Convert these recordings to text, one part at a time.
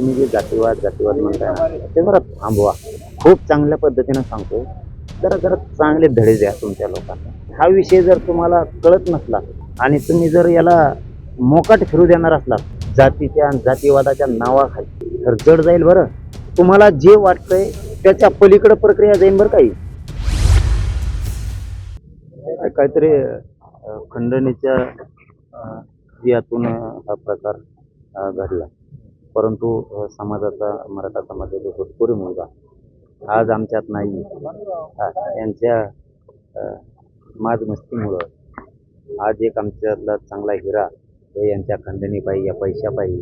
तुम्ही जे जातीवाद म्हणताय ना, ते जरा थांबवा. खूप चांगल्या पद्धतीनं सांगतोय. जरा जरा चांगले धडे द्या तुमच्या लोकांना. हा विषय जर तुम्हाला कळत नसला आणि तुम्ही जर याला मोकाट फिरू देणार असलात जातीच्या आणि जातीवादाच्या नावाखाली, तर जड जाईल बरं. तुम्हाला जे वाटतंय त्याच्या पलीकडे प्रक्रिया जाईल बरं. काही काहीतरी खंडणीच्या यातून हा प्रकार घडला. परंतु समाजाचा, मराठा समाजाचा होतकरू मुलगा आज आमच्यात नाही. यांच्या माजमस्तीमुळं आज एक आमच्यातला चांगला हिरा हे यांच्या खंडणीपायी, या पैशापायी,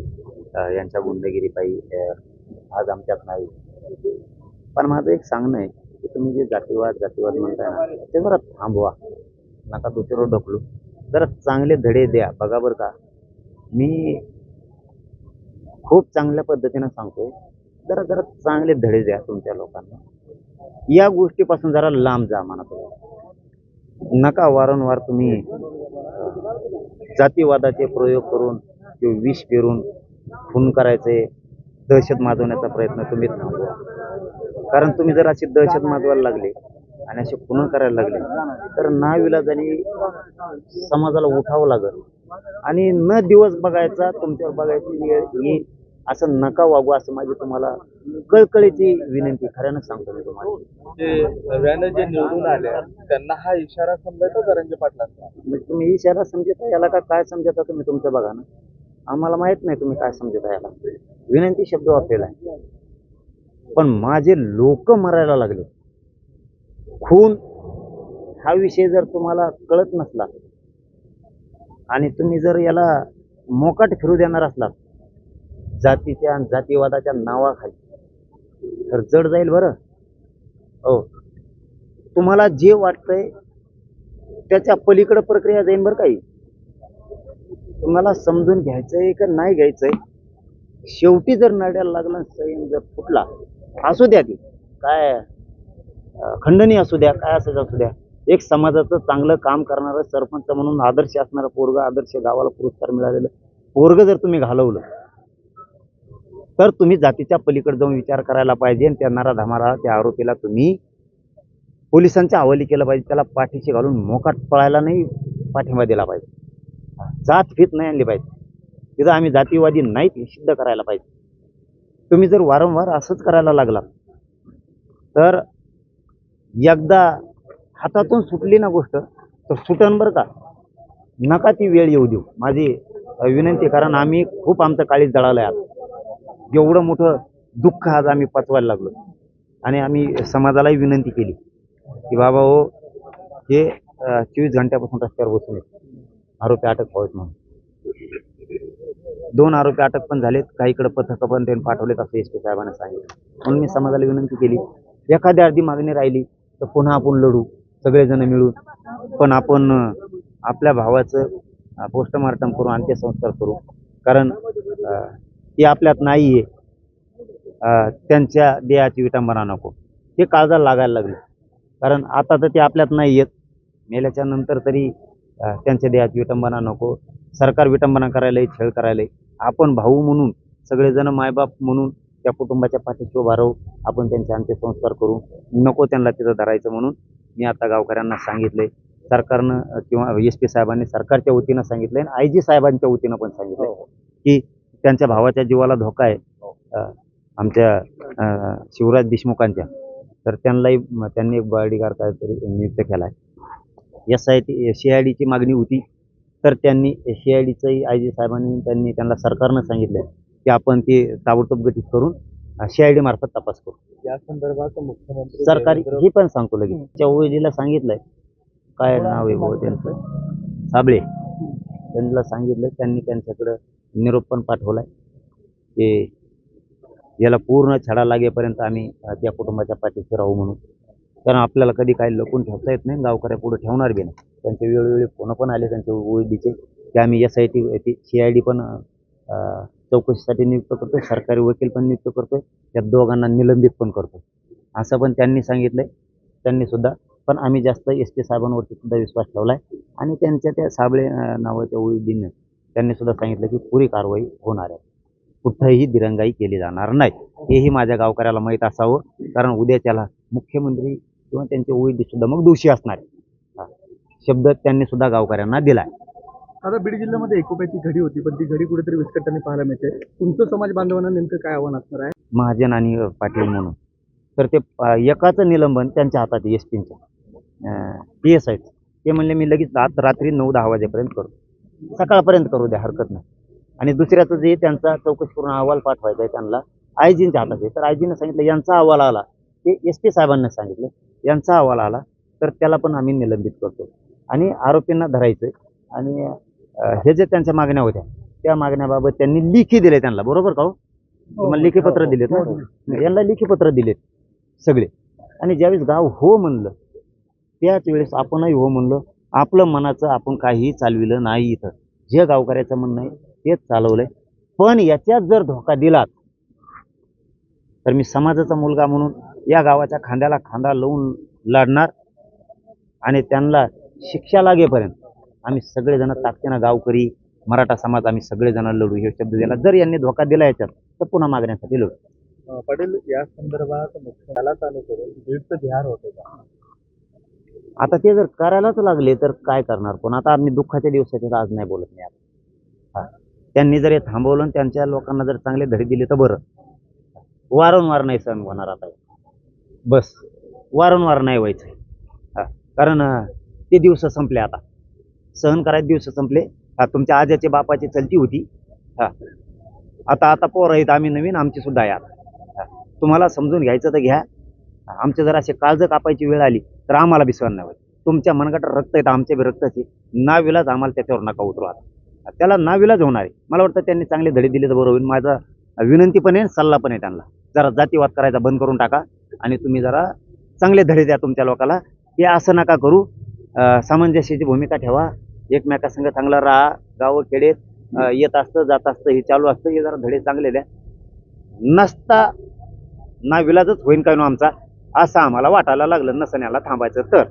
यांच्या गुंडगिरीपायी आज आमच्यात नाही. पण माझं एक सांगणं आहे की तुम्ही जे जातीवाद म्हणताय ना, ते जरा थांबवा. नका दुसरीवर ढकलू. जरा चांगले धडे द्या. बघा बरं का, मी खूप चांगल्या पद्धतीनं सांगतोय. जरा जरा चांगले धडे द्या तुमच्या लोकांना. या गोष्टीपासून जरा लांब जा म्हणा. नका वारंवार तुम्ही जातीवादाचे प्रयोग करून किंवा विष पेरून खून करायचे, दहशत माजवण्याचा प्रयत्न तुम्ही थांबवा. कारण तुम्ही जर अशी दहशत माजवायला लागले आणि असे खुन करायला लागले तर नाविलाजाने समाजाला उठावं लागेल आणि न दिवस बघायचा तुमच्यावर बघायची वेळ येईल. असं नका वागू, असं माझी तुम्हाला कळकळीची विनंती खऱ्यानं सांगतो मी तुम्हाला. ते नव्यानं जे निवडून आले त्यांना हा इशारा समजायचा धनंजय पाटलांचा. मग तुम्ही इशारा समजता याला का काय समजता तुम्ही तुमचं बघा ना. आम्हाला माहित नाही तुम्ही काय समजता याला. विनंती शब्द वापरेला आहे. पण माझे लोक मरायला लागले. खून हा विषय जर तुम्हाला कळत नसला आणि तुम्ही जर याला मोकाट फिरू देणार असलात जातीच्या आणि जातीवादाच्या नावाखाली, तर जड जाईल बरं. हो, तुम्हाला जे वाटतंय त्याच्या पलीकडे प्रक्रिया जाईल बरं. काही तुम्हाला समजून घ्यायचंय का नाही घ्यायचंय. शेवटी जर नड्याला लागला, संयम जर फुटला, असू द्या ती काय खंडणी असू द्या, काय असायचं असू द्या, एक समाजाचं चांगलं काम करणारं सरपंच म्हणून आदर्श असणारं पोरग, आदर्श गावाला पुरस्कार मिळालेलं पोरग जर तुम्ही घालवलं तर तुम्ही जातीच्या पलीकडे जाऊन विचार करायला पाहिजे. आणि त्या नराधमाला, त्या आरोपीला तुम्ही पोलिसांच्या हवाली केलं पाहिजे. त्याला पाठीशी घालून मोकाट पळायला नाही पाठिंबा दिला पाहिजे. जात भीत नाही आणली पाहिजे. तिथं आम्ही जातीवादी नाहीत हे सिद्ध करायला पाहिजे. तुम्ही जर वारंवार असंच करायला लागला तर एकदा हातातून सुटली ना गोष्ट तर सुटन बरं का. नका ती वेळ येऊ देऊ, माझी विनंती. कारण आम्ही खूप आमचं काळीज जळालं आहे. एवढं मोठं दुःख आज आम्ही पचवायला लागलो आणि आम्ही समाजालाही विनंती केली की बाबा हो, हे 24 घंट्यापासून रस्त्यावर बसून आहेत, आरोपी अटक व्हावेत म्हणून. 2 आरोपी अटक पण झालेत. काहीकडे पथकं पण त्यांनी पाठवलेत असं SP साहेबांनी सांगितलं. म्हणून मी समाजाला विनंती केली, एखाद्या अर्धी मागणी राहिली तर पुन्हा आपण लढू सगळेजण मिळून. पण आपण आपल्या भावाचं पोस्टमार्टम करू, अंत्यसंस्कार करू. कारण ते आपल्यात नाही आहे. त्यांच्या देहाची विटंबना नको, ते काळजाला लागायला लागले. कारण आता तर ते आपल्यात नाही आहेत, मेल्याच्या नंतर तरी त्यांच्या देहाची विटंबना नको. सरकार विटंबना करायला, छळ करायला. आपण भाऊ म्हणून सगळेजण, मायबाप म्हणून त्या कुटुंबाच्या पाठीशी उभा राहू. आपण त्यांचे अंत्यसंस्कार करू. नको त्यांना तिथं धरायचं म्हणून मी आता गावकऱ्यांना सांगितलंय. सरकारनं किंवा SP साहेबांनी सरकारच्या वतीनं सांगितलंय आणि IG साहेबांच्या वतीनं पण सांगितलंय की त्यांच्या भावाच्या जीवाला धोका आहे आमच्या शिवराज देशमुखांच्या. तर त्यांनी एक बॉडीगार्ड काहीतरी नियुक्त केला आहे. CIDची मागणी होती तर त्यांनी CIDचंही IG साहेबांनी त्यांना सरकारनं सांगितलं की आपण ते ताबडतोब गठीत करून CID मार्फत तपास करू. या संदर्भात मुख्यमंत्री सरकारी ही पण सांगतो लगेच. चौघीला सांगितलंय, काय नाव आहे भाऊ त्यांचं, साबळे, त्यांना सांगितलं. त्यांनी त्यांच्याकडं निरोप पण पाठवलाय की याला पूर्ण छडा लागेपर्यंत आम्ही त्या कुटुंबाच्या पाठीशी राहू म्हणून. कारण आपल्याला कधी काही लपून ठेवता येत नाही, गावकऱ्या पुढे ठेवणार बी नाही. त्यांचे वेळोवेळी फोन पण आले त्यांच्या ओळखीचे की आम्ही CID पण चौकशीसाठी नियुक्त करतोय, सरकारी वकील पण नियुक्त करतोय, त्या दोघांना निलंबित पण करतो असं पण त्यांनी सांगितलंय. त्यांनी सुद्धा पण आम्ही जास्त SP साहेबांवरती सुद्धा विश्वास ठेवलाय आणि त्यांच्या त्या साबळे नावाच्या ओळखीने त्यांनी सुद्धा सांगितलं की पुरी कारवाई होणार आहे. कुठंही दिरंगाई केली जाणार नाही, हेही माझ्या गावकऱ्याला माहीत असावं. कारण उद्या त्याला मुख्यमंत्री किंवा त्यांचे ओळखी सुद्धा मग दोषी असणार आहे. हा. शब्द त्यांनी सुद्धा गावकऱ्यांना दिलाय. आता बीड जिल्ह्यामध्ये एकोप्याची घडी होती, पण ती घडी कुठेतरी विस्कटताना पाहायला मिळते. तुमचं समाज बांधवांना नेमकं काय आव्हान असणार आहे? महाजन आणि पाटील म्हणून तर ते एकाचं निलंबन त्यांच्या हातात एस टीच्या PS आहेत. ते म्हणले मी लगेच रात्री 9-10 वाजेपर्यंत करू, सकाळपर्यंत करू द्या, हरकत नाही. आणि दुसऱ्याचं जे त्यांचा चौकशी करून अहवाल पाठवायचा आहे त्यांना आयजींच्या हातात आहे. तर आयजीनं सांगितलं यांचा अहवाल आला, ते SP साहेबांना सांगितलं यांचा अहवाल आला तर त्याला पण आम्ही निलंबित करतो आणि आरोपींना धरायचं. आणि हे जे त्यांच्या मागण्या होत्या त्या मागण्याबाबत त्यांनी लेखी दिले त्यांना, बरोबर का हो? तुम्हाला लेखी पत्र दिलेत ना, यांना लेखी पत्र दिलेत सगळे. आणि ज्यावेळेस गाव हो म्हणलं त्याच वेळेस आपणही हो म्हणलं. आपलं मनाचं आपण काहीही चालविलं नाही. इथं जे गावकऱ्याचं म्हणणं आहे तेच चालवलंय. पण याच्यात जर धोका दिलात तर मी समाजाचा मुलगा म्हणून या गावाच्या खांद्याला खांदा लावून लढणार आणि त्यांना शिक्षा लागेपर्यंत आम्ही सगळेजण ताकदीनं गावकरी मराठा समाज आम्ही सगळेजण लढू हे शब्द दिला. जर यांनी धोका दिला याच्यात तर पुन्हा मागण्यासाठी लढू. पाटील, या संदर्भात मुख्याला चालू करून बीडचं बिहार होते का? आता ते जर करायलाच लागले तर काय करणार? पण आता आम्ही दुःखाच्या दिवसाचे आज नाही बोलत नाही. आता त्यांनी जर हे थांबवलं आणि त्यांच्या लोकांना जर चांगले धडे दिले तर बरं. वारंवार नाही सहन होणार आता, बस वारंवार नाही व्हायचं. कारण ते दिवस संपले, आता सहन करायचे दिवस संपले. तुमच्या आजाच्या बापाची चलती होती. आता पोरं आहेत, आम्ही नवीन, आमची सुद्धा आहे. आता तुम्हाला समजून घ्यायचं तर घ्या. आमचे जर असे काळजं कापायची वेळ आली तर आम्हाला विसर नाही होत. तुमच्या मनगटात रक्त येतं, आमच्या बी रक्ताचे नाविलाज आम्हाला त्याच्यावर नका उतरू. आता त्याला नाविलाज होणार आहे. मला वाटतं त्यांनी चांगले धडे दिले तर बरोबर होईल. माझा विनंती पण आहे, सल्ला पण आहे त्यांना, जरा जातीवाद करायचा बंद करून टाका आणि तुम्ही जरा चांगले धडे द्या तुमच्या लोकाला. हे असं नका करू. सामंजस्याची भूमिका ठेवा, एकमेकासंग चांगला राहा. गावं खेडेत येत असतं जात असतं हे चालू असतं. हे जरा धडे चांगले द्या. नसता नाविलाजच होईन काय नो आमचा, असं आम्हाला वाटायला लागलं नसण्याला थांबायचं तर.